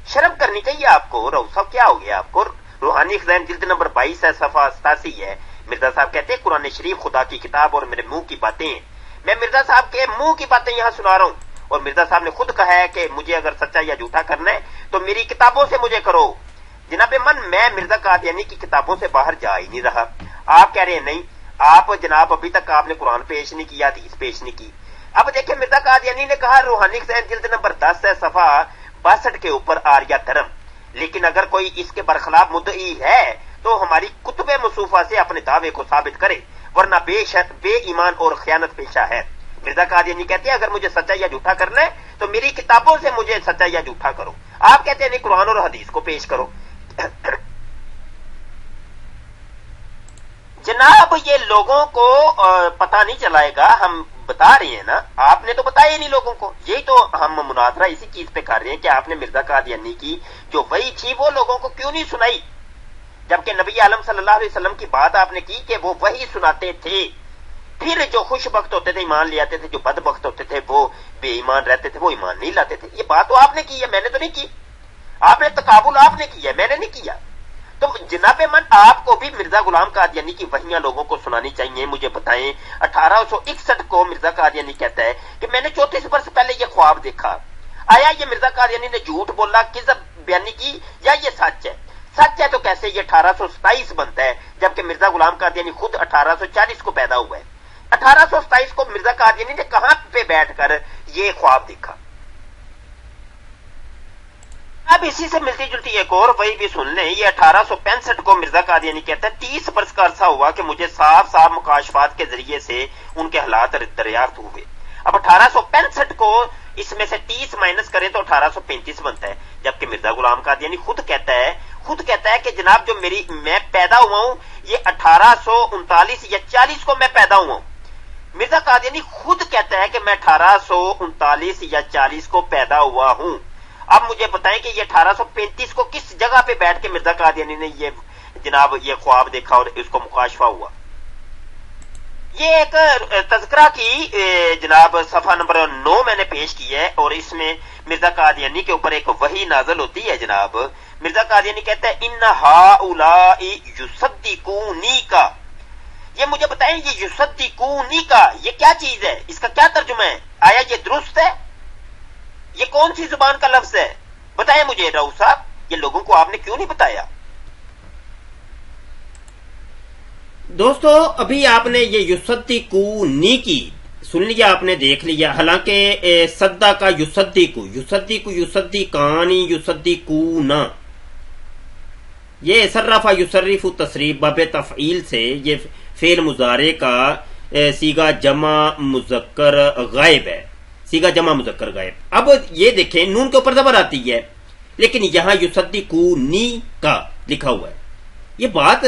شرم کرنی چاہیے آپ کو۔ رؤوف صاحب کیا ہو گیا آپ کو؟ روحانی خزائن جلد نمبر 22 ہے، صفحہ 87 ہے۔ مرزا صاحب کہتے ہیں قرآن شریف خدا کی کتاب اور میرے منہ کی باتیں ہیں۔ میں مرزا صاحب کے منہ کی باتیں یہاں سنا رہا ہوں، اور مرزا صاحب نے خود کہا ہے کہ مجھے اگر سچا یا جھوٹا کرنا ہے تو میری کتابوں سے مجھے کرو۔ جناب من، میں مرزا قادیانی کی کتابوں سے باہر جا ہی نہیں رہا۔ آپ کہہ رہے ہیں نہیں، آپ جناب ابھی تک آپ نے قرآن پیش نہیں کیا، حدیث پیش نہیں کی۔ اب دیکھیں مرزا قادیانی نے کہا روحانی خزائن جلد نمبر 10 ہے، صفحہ 62 کے اوپر آریہ دھرم، لیکن اگر کوئی اس کے برخلاف مدعی ہے تو ہماری کتب مصوفہ سے اپنے دعوے کو ثابت کرے، ورنہ بے ایمان اور خیانت پیشہ ہے۔ مرزا قادیانی کہتے ہیں اگر مجھے سچا یا جھوٹا کرنا ہے تو میری کتابوں سے مجھے سچا یا جھوٹا کرو۔ آپ کہتے ہیں نہیں، قرآن اور حدیث کو پیش کرو۔ جناب یہ لوگوں کو پتہ نہیں چلائے گا، ہم بتا رہے ہیں نا، آپ نے تو بتایا نہیں لوگوں کو۔ یہی تو ہم مناظرہ اسی چیز پہ کر رہے ہیں کہ آپ نے مرزا قادیانی کی جو وحی تھی وہ لوگوں کو کیوں نہیں سنائی، جبکہ نبی عالم صلی اللہ علیہ وسلم کی بات آپ نے کی کہ وہ وحی سناتے تھے۔ پھر جو خوش بخت ہوتے تھے ایمان لے آتے تھے، جو بد بخت ہوتے تھے وہ بے ایمان رہتے تھے، وہ ایمان نہیں لاتے تھے. یہ بات تو آپ نے کی ہے، میں نے تو نہیں کی. آپ نے تقابل آپ نے کیا ہے، میں نے نہیں کیا. تو جناب من آپ کو بھی مرزا غلام قادیانی کی وحیاں لوگوں کو سنانی چاہیے. مجھے بتائیں 1861 کو مرزا قادیانی کہتا ہے کہ میں نے 34 برس پہلے یہ خواب دیکھا. آیا یہ مرزا قادیانی نے جھوٹ بولا، کذب بیانی کی، یا یہ سچ ہے؟ سچ ہے تو کیسے یہ 1827 بنتا ہے جبکہ مرزا غلام قادیانی خود 1840 کو پیدا ہوا ہے. 1827 کو مرزا قادیانی نے کہاں پہ بیٹھ کر یہ خواب دیکھا؟ اب اسی سے ملتی جلتی ایک اور وہی بھی سن لیں. یہ 1865 کو مرزا قادیانی کہتا ہے 30 برس کا عرصہ ہوا کہ مجھے صاف صاف مکاشفات کے ذریعے سے ان کے حالات دریافت ہوئے. اب 1865 کو اس میں سے 30 مائنس کریں تو 1835 بنتا ہے جبکہ مرزا غلام قادیانی خود کہتا ہے کہ جناب جو میں پیدا ہوا ہوں یہ 1839 یا 40 کو میں پیدا ہوا ہوں. مرزا قادیانی خود کہتا ہے کہ میں 1839 یا 40 کو پیدا ہوا ہوں. اب مجھے بتائیں کہ یہ 1835 کو کس جگہ پہ بیٹھ کے مرزا قادیانی نے یہ خواب دیکھا اور اس کو مکاشفہ ہوا. یہ ایک تذکرہ کی جناب صفحہ نمبر 9 میں نے پیش کی ہے اور اس میں مرزا قادیانی کے اوپر ایک وحی نازل ہوتی ہے. جناب مرزا قادیانی کہتا ہے ان ہؤلاء یصدقونی کا. یہ مجھے بتائیں یہ یصدقونی کا یہ کیا چیز ہے، اس کا کیا ترجمہ ہے؟ آیا یہ درست ہے؟ یہ کون سی زبان کا لفظ ہے؟ بتائیں مجھے رؤوف صاحب، یہ لوگوں کو آپ نے کیوں نہیں بتایا؟ دوستو ابھی آپ نے یہ یصدقونی کی سن لیا، آپ نے دیکھ لیا. حالانکہ صدا کا یصدقانی یصدقونا، یہ صرفہ یصرف تصریف باب تفعیل سے یہ فعل مضارع کا صیغہ جمع مذکر غائب ہے، صیغہ جمع مذکر غائب. اب یہ دیکھیں نون کے اوپر زبر آتی ہے لیکن یہاں یصدقونی کا لکھا ہوا ہے. یہ بات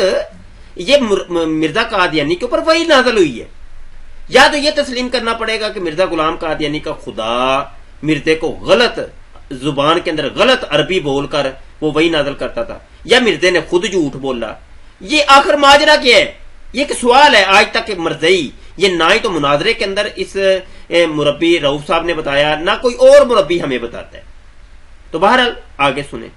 یہ مرزا قادیانی کے اوپر وہی نازل ہوئی ہے. یا تو یہ تسلیم کرنا پڑے گا کہ مرزا غلام قادیانی کا خدا مرزے کو غلط زبان کے اندر غلط عربی بول کر وہ وہی نازل کرتا تھا، یا مرزے نے خود جھوٹ بولا. یہ آخر ماجرا کیا ہے؟ یہ ایک سوال ہے آج تک کہ مرزئی یہ نہ ہی تو مناظرے کے اندر اس مربی رؤوف صاحب نے بتایا، نہ کوئی اور مربی ہمیں بتاتا ہے. تو بہرحال آگے سنیں.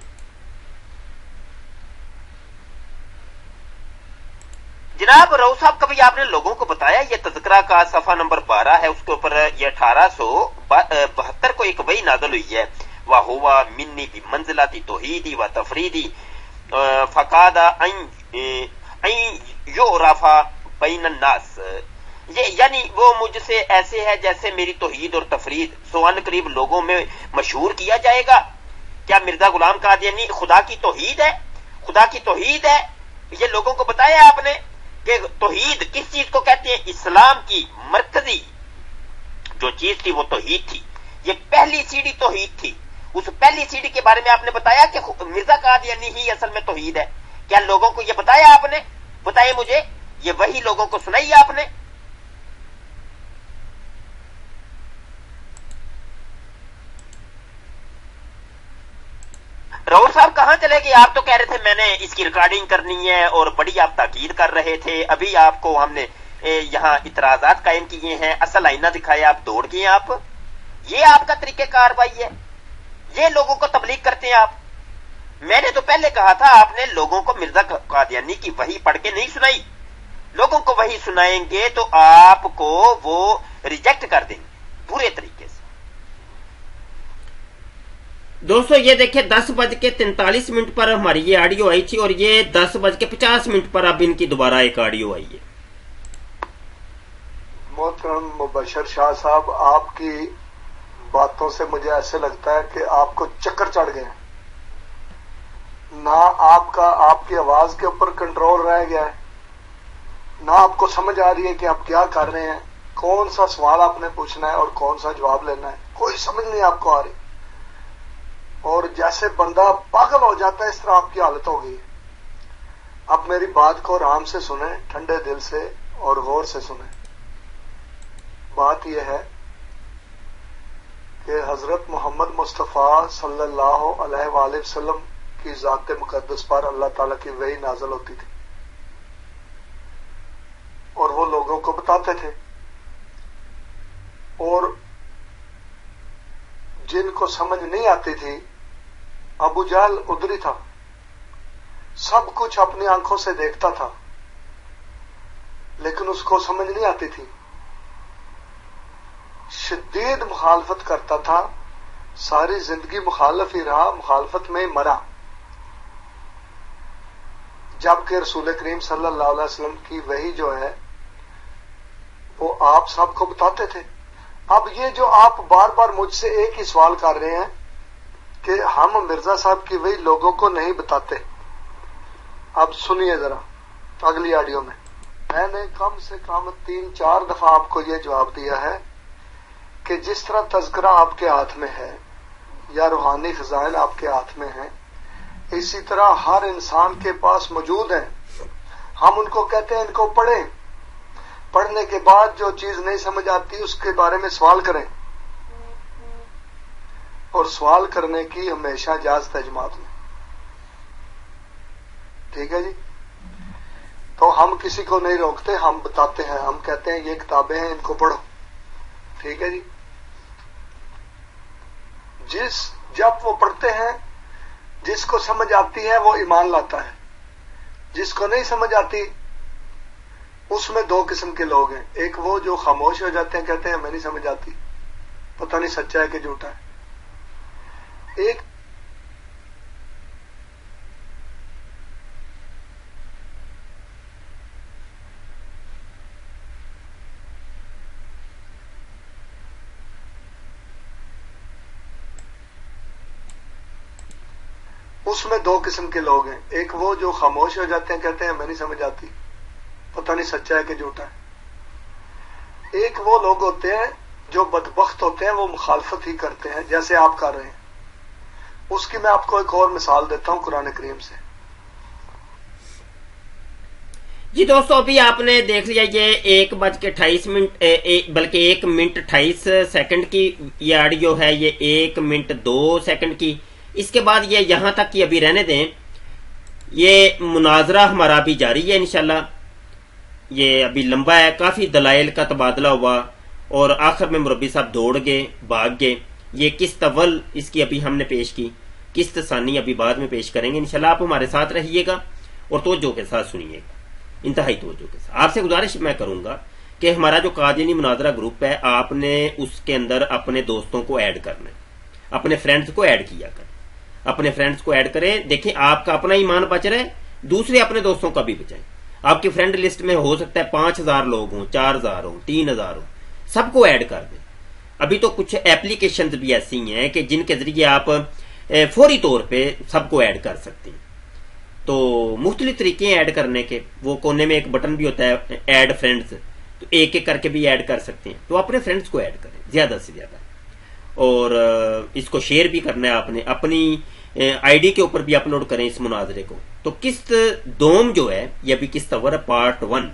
جناب رؤوف صاحب کبھی آپ نے لوگوں کو بتایا یہ تذکرہ کا صفحہ نمبر 12 ہے، اس کے اوپر یہ 1872 کو ایک وحی نازل ہوئی ہے. وَهُوَ مِنِّي بِمَنزِلَةِ تَوْحِيدِ وَتَفْرِيدِ فَقَادَ أَن يُعْرَفَ بَيْنَ النَّاسِ. یہ یعنی وہ مجھ سے ایسے ہے جیسے میری توحید اور تفرید سوان قریب لوگوں میں مشہور کیا جائے گا. کیا مرزا غلام قادیانی خدا کی توحید ہے؟ خدا کی توحید ہے. یہ لوگوں کو بتایا آپ نے کہ توحید کس چیز کو کہتے ہیں؟ اسلام کی مرکزی جو چیز تھی وہ توحید تھی. یہ پہلی سیڑھی توحید تھی. اس پہلی سیڑھی کے بارے میں آپ نے بتایا کہ مرزا قادیانی ہی اصل میں توحید ہے. کیا لوگوں کو یہ بتایا آپ نے؟ بتائیں مجھے، یہ وہی لوگوں کو سنائی آپ نے؟ رؤوف صاحب کہاں چلے گئے؟ آپ تو کہہ رہے تھے میں نے اس کی ریکارڈنگ کرنی ہے اور بڑی آپ تاکید کر رہے تھے. ابھی آپ کو ہم نے یہاں اعتراضات قائم کیے ہیں، اصل آئینہ دکھایا، آپ دوڑ گئے. آپ یہ آپ کا طریقہ کاروائی ہے، یہ لوگوں کو تبلیغ کرتے ہیں آپ. میں نے تو پہلے کہا تھا آپ نے لوگوں کو مرزا قادیانی کی وحی پڑھ کے نہیں سنائی. لوگوں کو وحی سنائیں گے تو آپ کو وہ ریجیکٹ کر دیں گے پورے طریقے سے. دوستو یہ دیکھیں 10:43 پر ہماری یہ آڈیو آئی تھی اور یہ 10:50 پر اب ان کی دوبارہ ایک آڈیو آئی ہے. محترم مبشر شاہ صاحب، آپ کی باتوں سے مجھے ایسے لگتا ہے کہ آپ کو چکر چڑھ گئے ہیں. نہ آپ کی آواز کے اوپر کنٹرول رہ گیا ہے، نہ آپ کو سمجھ آ رہی ہے کہ آپ کیا کر رہے ہیں، کون سا سوال آپ نے پوچھنا ہے اور کون سا جواب لینا ہے. کوئی سمجھ نہیں آپ کو آ رہی، اور جیسے بندہ پاگل ہو جاتا ہے اس طرح آپ کی حالت ہو گئی. اب میری بات کو آرام سے سنیں، ٹھنڈے دل سے اور غور سے سنیں. بات یہ ہے کہ حضرت محمد مصطفیٰ صلی اللہ علیہ وآلہ وسلم کی ذات مقدس پر اللہ تعالیٰ کی وحی نازل ہوتی تھی اور وہ لوگوں کو بتاتے تھے اور جن کو سمجھ نہیں آتی تھی، ابو جہل ادری تھا، سب کچھ اپنی آنکھوں سے دیکھتا تھا، لیکن اس کو سمجھ نہیں آتی تھی، شدید مخالفت کرتا تھا، ساری زندگی مخالف ہی رہا، مخالفت میں ہی مرا، جبکہ رسول کریم صلی اللہ علیہ وسلم کی وحی جو ہے وہ آپ سب کو بتاتے تھے۔ اب یہ جو آپ بار بار مجھ سے ایک ہی سوال کر رہے ہیں کہ ہم مرزا صاحب کی وحی لوگوں کو نہیں بتاتے، اب سنیے ذرا اگلی آڈیو میں نے کم سے کم 3-4 دفعہ آپ کو یہ جواب دیا ہے کہ جس طرح تذکرہ آپ کے ہاتھ میں ہے یا روحانی خزائن آپ کے ہاتھ میں ہیں، اسی طرح ہر انسان کے پاس موجود ہیں۔ ہم ان کو کہتے ہیں ان کو پڑھیں، پڑھنے کے بعد جو چیز نہیں سمجھ آتی اس کے بارے میں سوال کریں، اور سوال کرنے کی ہمیشہ اجازت ہے جماعت میں، ٹھیک ہے جی؟ تو ہم کسی کو نہیں روکتے، ہم بتاتے ہیں، ہم کہتے ہیں یہ کتابیں ہیں ان کو پڑھو، ٹھیک ہے جی؟ جب وہ پڑھتے ہیں، جس کو سمجھ آتی ہے وہ ایمان لاتا ہے، جس کو نہیں سمجھ آتی اس میں 2 قسم کے لوگ ہیں، ایک وہ جو خاموش ہو جاتے ہیں، کہتے ہیں ہمیں نہیں سمجھ آتی، پتہ نہیں سچا ہے کہ جھوٹا ہے، ایک اس میں 2 قسم کے لوگ ہیں، ایک وہ جو خاموش ہو جاتے ہیں، کہتے ہیں ہمیں نہیں سمجھ آتی، پتہ نہیں سچا ہے کہ جھوٹا ہے، ایک وہ لوگ ہوتے ہیں جو بدبخت ہوتے ہیں، وہ مخالفت ہی کرتے ہیں جیسے آپ کر رہے ہیں۔ اس کی میں آپ کو ایک اور مثال دیتا ہوں قرآن کریم سے۔ جی دوستو، ابھی آپ نے دیکھ لیا یہ 1:28 بلکہ 1:28 کی یہ آڈیو ہے، یہ 1:02 کی۔ اس کے بعد یہ یہاں تک کی ابھی رہنے دیں، یہ مناظرہ ہمارا بھی جاری ہے انشاءاللہ، یہ ابھی لمبا ہے، کافی دلائل کا تبادلہ ہوا اور آخر میں مربی صاحب دوڑ گئے، بھاگ گئے۔ یہ قسط اول اس کی ابھی ہم نے پیش کی، قسط ثانی ابھی بعد میں پیش کریں گے انشاءاللہ۔ آپ ہمارے ساتھ رہیے گا اور توجہ کے ساتھ سنیے گا، انتہائی توجہ کے ساتھ۔ آپ سے گزارش میں کروں گا کہ ہمارا جو قادیانی مناظرہ گروپ ہے، آپ نے اس کے اندر اپنے دوستوں کو ایڈ کرنا ہے، اپنے فرینڈز کو ایڈ کیا کریں، اپنے فرینڈز کو ایڈ کریں۔ دیکھیں آپ کا اپنا ایمان بچ رہا ہے، دوسرے اپنے دوستوں کا بھی بچائیں۔ آپ کی فرینڈ لسٹ میں ہو سکتا ہے 5000 لوگ ہوں، 4000 ہوں، 3000 ہوں، سب کو ایڈ کر دیں۔ ابھی تو کچھ ایپلیکیشنز بھی ایسی ہیں کہ جن کے ذریعے آپ فوری طور پہ سب کو ایڈ کر سکتے ہیں۔ تو مختلف طریقے ہیں ایڈ کرنے کے، وہ کونے میں ایک بٹن بھی ہوتا ہے ایڈ فرینڈز، تو ایک ایک کر کے بھی ایڈ کر سکتے ہیں۔ تو اپنے فرینڈز کو ایڈ کریں زیادہ سے زیادہ، اور اس کو شیئر بھی کرنا ہے آپ نے، اپنی آئی ڈی کے اوپر بھی اپلوڈ کریں اس مناظرے کو۔ تو قسط دوم جو ہے یہ ابھی قسط اول ہے پارٹ 1،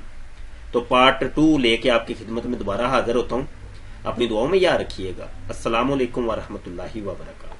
تو پارٹ 2 لے کے آپ کی خدمت میں دوبارہ حاضر ہوتا ہوں۔ اپنی دعاؤں میں یاد رکھیے گا۔ السلام علیکم ورحمۃ اللہ وبرکاتہ۔